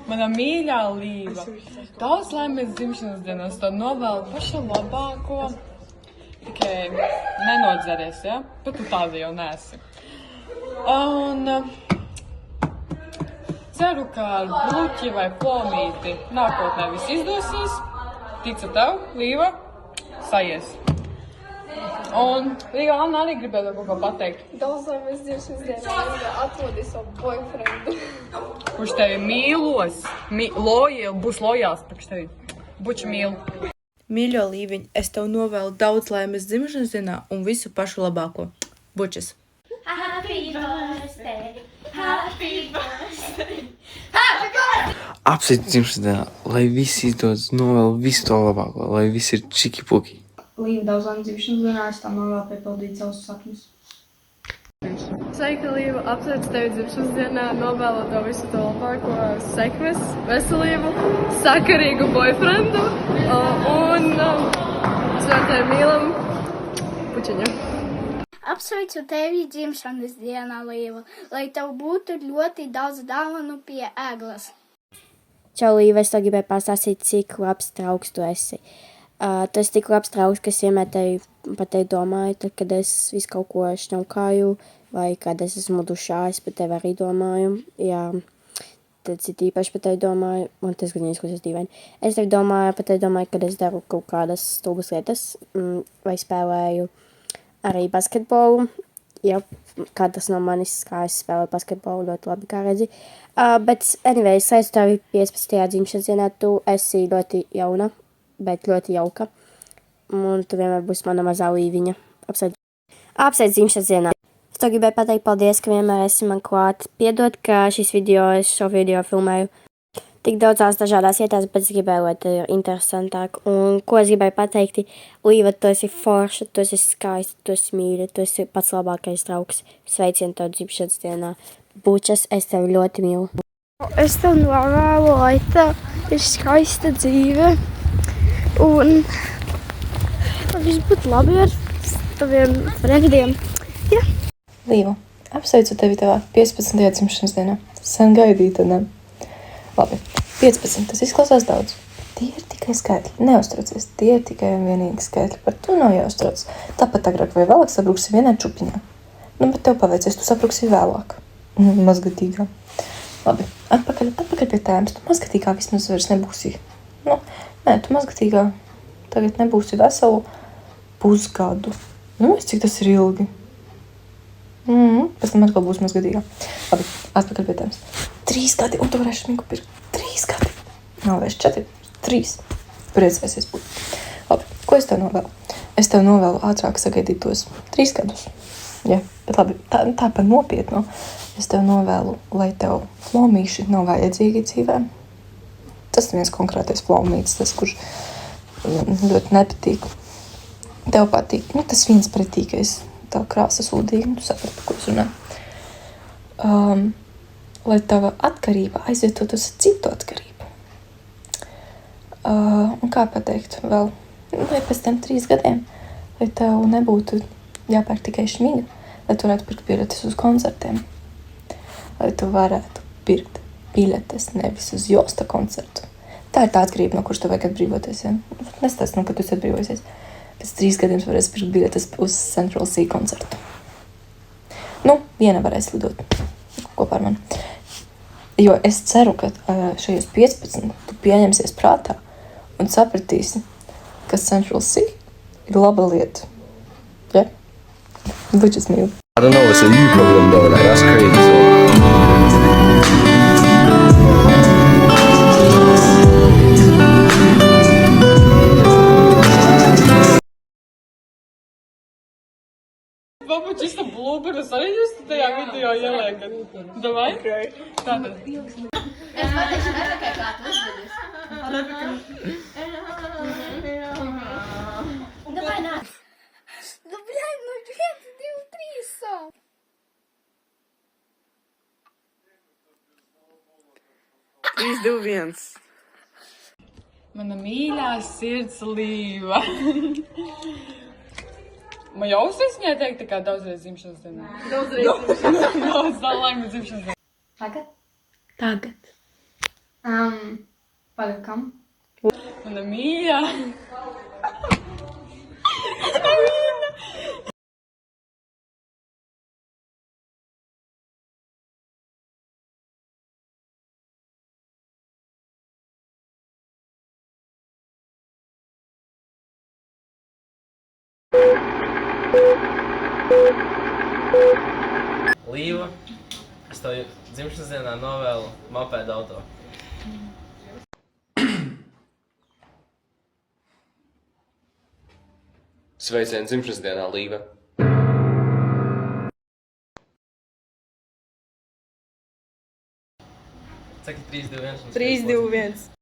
Mana mīļā Līva. Daudz laimes dzimšanas dienas, to novēlu pašu labāko. Tikai nenodzeries, ja? Bet tu tāda jau neesi. Un ceru, ka ar bluķi vai plomīti nākotnē viss izdosies. Ticu tev, Līva, sajies. Un Līga, Anna arī gribēja kaut ko pateikt. Daudz laimes dzimšanas dienā Līga atrodīja savu boyfriendu. Kurš tevi mīlos, būs lojāls priekš tevi. Buči mīl. Mīļo Līviņ, es tev novēlu daudz laimes dzimšanas dienā un visu pašu labāko. Bučas! Happy birthday! Happy birthday! Happy birthday! Apsveicu dzimšanas dienā, lai viss izdodas, novēlu visu to labāko, lai viss ir čiki-puki. Līva, daudz laimes dzimšanas dienā, es tam novēlu piepildīt savus sapņus. Sveika, Līva! Apsveicu tevi dzimšanas dienā, novēlu tev visu to labāko sekmes, veselību, sakarīgu boyfriendu un svētēju mīlam pučiņu. Apsveicu tevi dzimšanas dienā, Līva, lai tev būtu ļoti daudz dāvanu pie ēglas. Čau, Līva, es tev gribēju pastāstīt, cik labs draugs tu esi. Tu esi tik labs draugs, ka es vienmēr par tevi domāju, tad, kad es visu kaut ko šņaukāju, vai kad es esmu dušā, es par tevi arī domāju. Jā, tad es īpaši par tevi domāju, un tas gan izklausās dīvaini. Es tevi domāju, par tevi domāju, kad es daru kaut kādas stulbas lietas, vai spēlēju arī basketbolu. Jā, katrs no manis, kā es spēlēju basketbolu, ļoti labi, kā redzi. Bet, anyway, es sveicu tevi 15. dzimšanas dienā, tu esi ļoti jauna, bet ļoti jauka. Un tu vienmēr būsi mana mazā Līviņa. Apsveic dzimšanas dienā. Es tev gribēju pateikt paldies, ka vienmēr esi man klāt. Piedod, ka es šo video filmēju tik daudzās dažādās vietās, bet es gribēju, lai tas ir interesantāk. Un ko es gribēju pateikt, Līva, tu esi forša, tu esi skaista, tu esi mīļa, tu esi pats labākais draugs. Sveicien tev dzimšanas dienā. Bučas, es tevi ļoti mīlu. Es tev novēlu, lai tev ir skaista dzīve. Un viss būtu labi ar taviem friendiem. Ja. Līva, apsveicu tevi tavā 15. dzimšanas dienā. Sen gaidīta, ne? Labi, 15. Tas izklausās daudz. Tie ir tikai skaitļi. Neuztraucies. Tie ir tikai un vienīgi skaitļi. Par to nav jāuztrauc. Tāpat agrāk vai vēlāk sabruksi vienā čupiņā. Nu, bet tev paveicies, tu sabruksi vēlāk. Mazgatīgā. Labi, atpakaļ pie tēmas. Tu mazgatīgā vismaz vairs nebūsi. Nu, nē, tu mazgatīgā tagad nebūsi veselu pusgadu. Nu, cik tas ir ilgi. Pēc tam atkal būs mazgadīgā. Labi, atpakaļ pie tēmas. 3 gadi, un tu varēsi šminku pirkt. 3 gadi. Nav vairs 4, 3. Priecēsies būt. Labi, ko es tev novēlu? Es tev novēlu ātrāk sagaidīt tos 3 gadus. Ja, bet labi, tā par nopietnu. Es tev novēlu, lai tev flomīši nav vajadzīgi dzīvē. Tas viens konkrētais flomīts, tas, kurš ļoti nepatīk. Tev patīk. Nu, tas viens pretīgais. Tā krāsa sūdīga, tu saprati, ko es runāju. Lai tava atkarība aizvietotos ar citu atkarību. Un kā pateikt vēl, lai pēc tiem 3 gadiem, lai tev nebūtu jāpērk tikai šmiņa, lai tu varētu pirkt biļetes uz koncertiem. Lai tu varētu pirkt biļetes nevis uz Josta koncertu. Tā ir tā atkarība, no kuras tev vajag atbrīvoties. Ja? Nestāst, kad tu esi atbrīvojusies. Pēc 3 gadiem tu varēsi pirkt biļetes uz Central Sea koncertu. Nu, viena varēs lidot kopā ar mani. Jo es ceru, ka šajos 15 tu pieņemsies prātā un sapratīsi, ka Central Sea ir laba lieta. Ja? Bučas mīl. I don't know, it's a you problem though, like that's crazy. Varbūt šis blūberus arī jūs tajā video ieliekat. Davai? Tātad. Es pateikšu Rebekai, kā tu uzvedies. Davai, nāk. Nu, bļai, nu, 1, 2, 3, so. Trīs, divi, viens. Mana mīļā sirds Līva. Man jau uzreiz viņai teikt, kā daudzreiz dzimšanas dienā. Daudz laimes dzimšanas dienā. Tagad? Tagad. Palikam. Mana mīļā. Līva, es tev dzimšanas dienā novēlu mopēdu auto. Sveicieni dzimšanas dienā, Līva. Saki 3, 2, 1. 3, 2, 1.